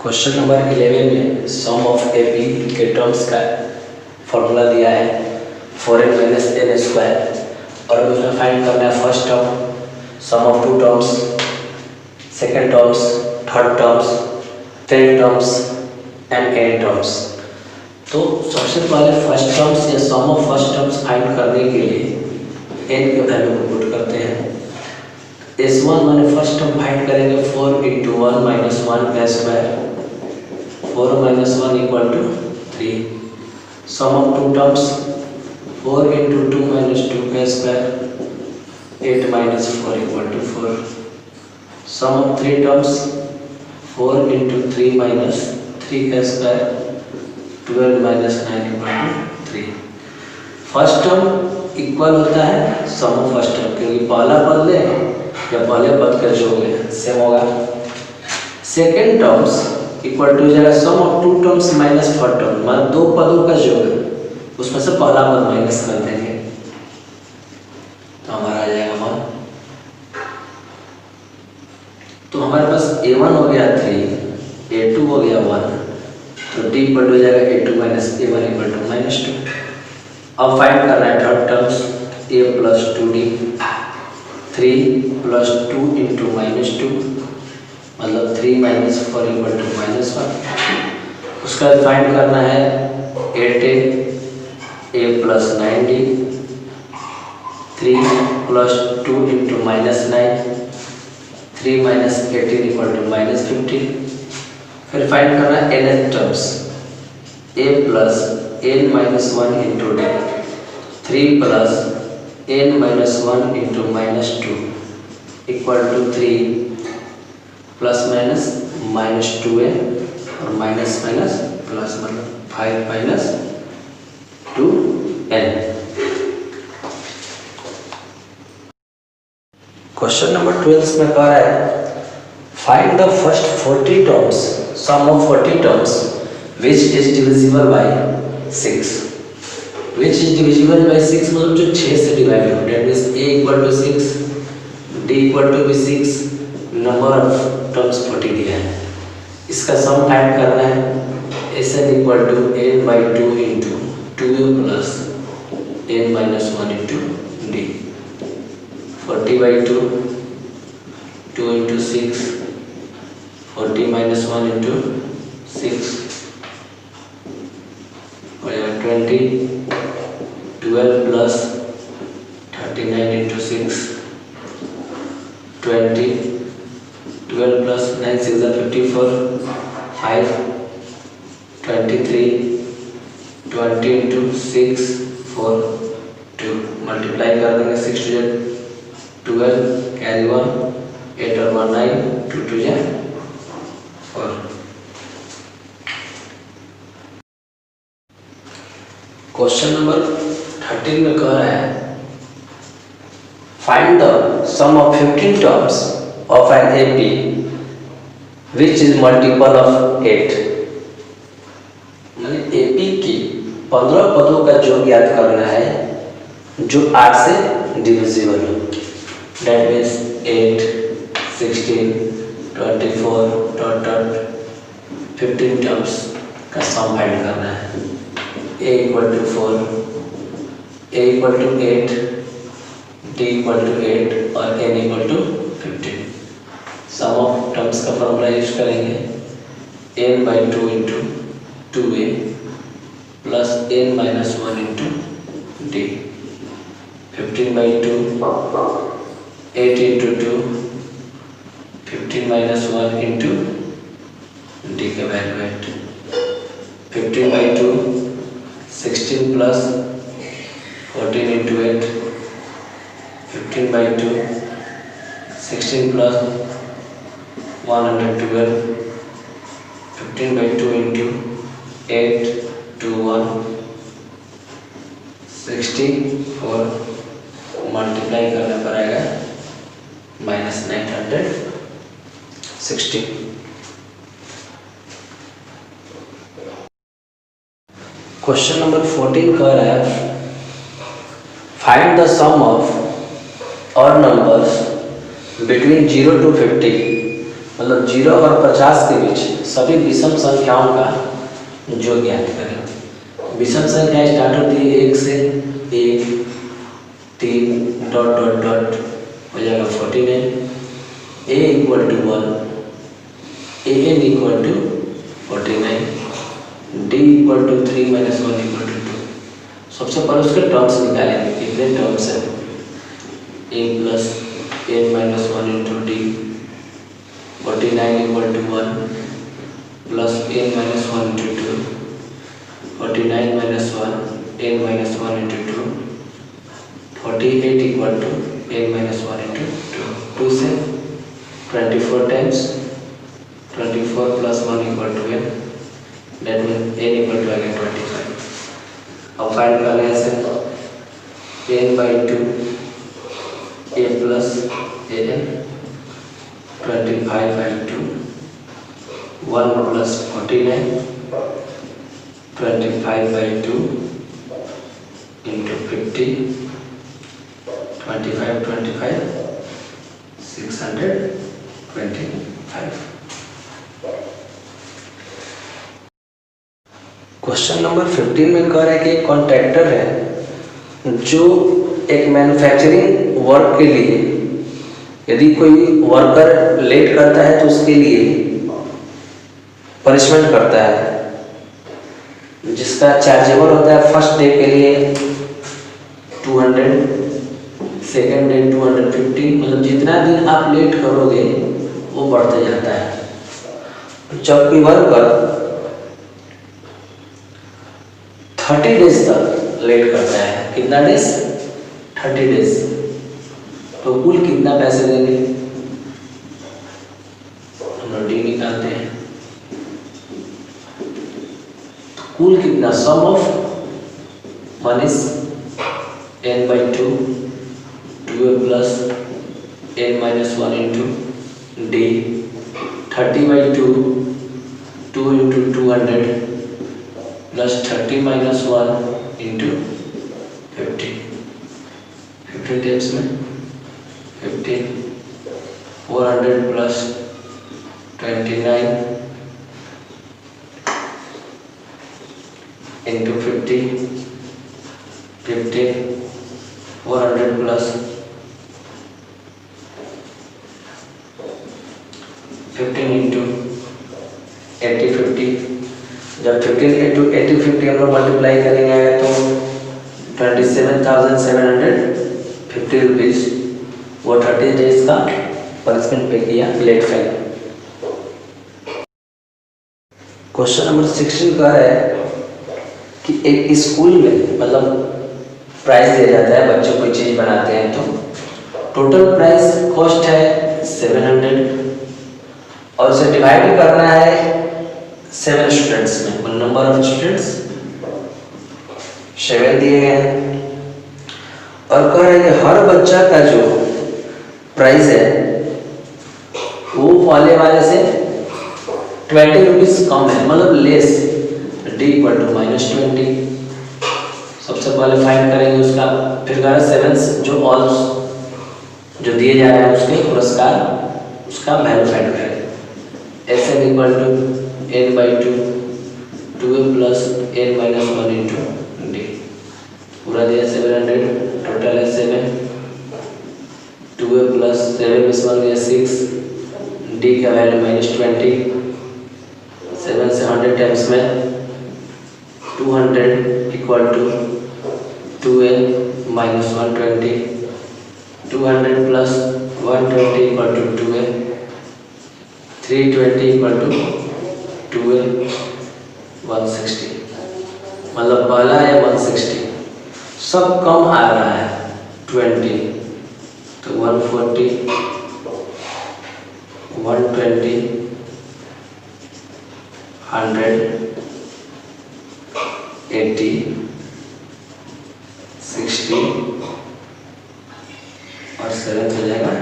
Question number 11 में सम of A B के terms का फॉर्मूला दिया है 4n माइनस एन स्क्वायर और उसमें फाइंड करना है first term, sum of two terms, second terms, third terms, 10 terms and n terms. तो सबसे पहले फर्स्ट टर्म्स या sum of first terms find करने के लिए n के वैल्यू को पुट करते हैं। S1 माने फर्स्ट टर्म फाइंड करेंगे 4 × 1 - 1 का square, 4 - 1 = 3। Sum of two terms 4 × 2 - 2 का square, 8 - 4 = 4। Sum of three terms 4 × 3 - 3 का स्क्वायर, 12 - 9 = 3। फर्स्ट टर्म इक्वल होता है सम ऑफ फर्स्ट टर्म, क्योंकि पहला पद ले या पहले पद का जो है सेम होगा। सेकेंड टर्म्स इक्वल टू जाएगा sum of two terms minus third term, मतलब दो पदों का योग है उसमें से पहला पद माइनस कर देंगे तो हमारा आ जाएगा 1। तो हमारे पास a1 हो गया 3, a2 हो गया 1, तो d इक्वल टू जाएगा a2 - a1 = -2। अब फाइंड करना है थर्ड टर्म्स, a + 2d, 3 + 2 × -2 मतलब 3 - 4 = -1। उसका फाइंड करना है 8a, a + 9d, 3 + 2 × -9, 3 - 18 = -15। फिर फाइंड करना है nth terms, a + n - 1 × d, 3 + n - 1 × -2 = 3 ± -2a और माइनस माइनस प्लस मतलब 5 - 2n। क्वेश्चन नंबर 12 में कह रहा है find the first 40 terms, sum of 40 terms which is divisible by 6। Which is divisible by 6 मतलब जो 6 से डिवाइड हो, that means a = 6, d = 6, number of terms 40 दिया है। इसका सम फाइंड करना है, Sn = n/2 × 2a + n - 1 × d, 40/2, 2 × 6, 40 - 1 × 6 हो जाएगा 20, 12 + 39 × 6, 20, 12 + 9 = 54, 5, 23, 20 × 6, 4, 2 मल्टीप्लाई कर देंगे, 6 × 12, कैरी 1, 8 और 1 9, 2 × 2 = 4। क्वेश्चन नंबर 13 में कह रहा है find the sum of 15 terms of an AP which is multiple of 8। मतलब AP की 15 पदों का योग याद करना है जो 8 से डिविजिबल हो, that means 8, 16, 24, 15 टर्म्स का सम फाइंड करना है। a = 4, a = 8, d = 8 और n = 15। सम ऑफ टर्म्स का फॉर्मूला यूज करेंगे, n/2 × 2a + n - 1 × d, 15/2, 8 × 2, 15 - 1 × d का वैल्यू 8, 15/2, 16 + 14 × 8, 15/2, 16 + 112, 15/2 × 8, 21, 64 मल्टीप्लाई करने पर आएगा -960। क्वेश्चन नंबर 14 कह रहा है find the sum of odd numbers between 0 to 50 मतलब 0 और 50 के बीच सभी विषम संख्याओं का योग ज्ञात करें। विषम संख्या स्टार्ट होती है 1 से, 1 3 डॉट डॉट डॉट हो जाएगा 49, a equal to 1, an equal to 49, d equal to 3 minus 1 equal to 2। सबसे पहले उसके टर्म्स निकालेंगे, कितने टर्म्स है, a plus n minus 1 into D, 49 equal to 1 plus n minus 1 into 2, 49 minus 1 n minus 1 into 2, 48 equal to n minus 1 into 2 से 24 times 24 plus 1 equal to n, that means n equal to again 25। अब find करना है इसे, n by 2 a plus an, 25 by 2 1 plus 49, 25 by 2 into 50, 25 25 625। Question number 15 में कह रहा है कि एक कॉन्ट्रैक्टर है जो एक मैन्युफैक्चरिंग वर्क के लिए यदि कोई वर्कर लेट करता है तो उसके लिए पनिशमेंट करता है, जिसका चार्जेबल होता है फर्स्ट डे के लिए 200, सेकेंड डे 250, मतलब जितना दिन आप लेट करोगे वो बढ़ते जाता है। जब कोई वर्कर 30 डेज तक लेट करता है, कितना डेज, 30 डेज, तो कुल कितना पैसे देंगे, हम लोग डी निकालते हैं। कुल कितना, सम ऑफ मनीज n by 2 2a plus n minus 1 into d, 30 by 2 2 into 200 plus 30 minus 1 into 50, 50 times में 50, 400 प्लस 29 इंटू 50, 15, 400 प्लस 15 इंटू 80 50। जब 15 इंटू 80 50 हम लोग मल्टीप्लाई करेंगे तो 27,750 रुपीज़ वो 30 डेज का पनिशमेंट पे किया लेट फाइन। क्वेश्चन नंबर 16 का है कि एक स्कूल में मतलब प्राइस दिया जाता है, बच्चों कोई चीज़ बनाते हैं तो टोटल प्राइस कॉस्ट है 700 और उसे डिवाइड करना है 7 स्टूडेंट्स में। नंबर ऑफ स्टूडेंट्स 7 दिए गए हैं और कह रहे हैं कि हर बच्चा का जो प्राइस है वो वाले से 20 रुपीज़ कम है, मतलब लेस, डी इक्वल टू -20। सबसे पहले फाइंड करेंगे उसका, फिर करें 7 जो ऑल्स जो दिए जा रहे हैं उसके पुरस्कार, उसका वैल्यू फाइंड करेंगे। N equal to n by 2 2a plus n minus 1 into D, पूरा दिया 700, टोटल है 7, 2a प्लस 7 में 1 दिया 6, डी का वैल्यू -20, 7 से 100 टाइम्स में 200 equal to 2a minus 120, 200 plus 120 equal to 2a, 320 equal to 2a 160, मतलब पहला है 160, सब कम आ रहा है 20 तो 140, 120, 100, 80, 60 और 7 हो जाएगा